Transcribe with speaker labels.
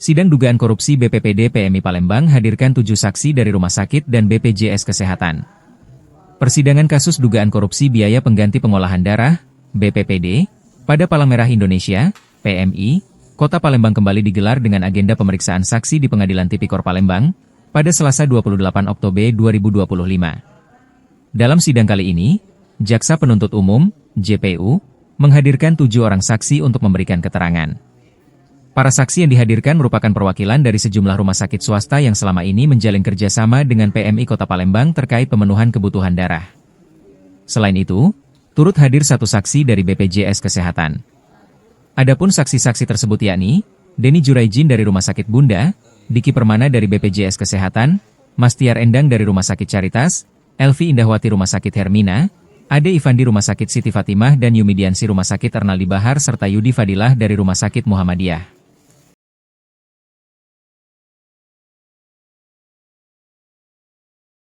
Speaker 1: Sidang dugaan korupsi BPPD PMI Palembang hadirkan 7 saksi dari Rumah Sakit dan BPJS Kesehatan. Persidangan kasus dugaan korupsi biaya pengganti pengolahan darah, BPPD, pada Palang Merah Indonesia, PMI, Kota Palembang kembali digelar dengan agenda pemeriksaan saksi di Pengadilan Tipikor Palembang, pada Selasa 28 Oktober 2025. Dalam sidang kali ini, Jaksa Penuntut Umum, JPU, menghadirkan 7 orang saksi untuk memberikan keterangan. Para saksi yang dihadirkan merupakan perwakilan dari sejumlah rumah sakit swasta yang selama ini menjalin kerjasama dengan PMI Kota Palembang terkait pemenuhan kebutuhan darah. Selain itu, turut hadir 1 saksi dari BPJS Kesehatan. Adapun saksi-saksi tersebut yakni, Denny Juraijin dari Rumah Sakit Bunda, Diki Permana dari BPJS Kesehatan, Mastiar Endang dari Rumah Sakit Caritas, Elvi Indahwati Rumah Sakit Hermina, Ade Ivandi Rumah Sakit Siti Fatimah dan Yumidiansi Rumah Sakit Ernaldi Bahar serta Yudi Fadilah dari Rumah Sakit Muhammadiyah.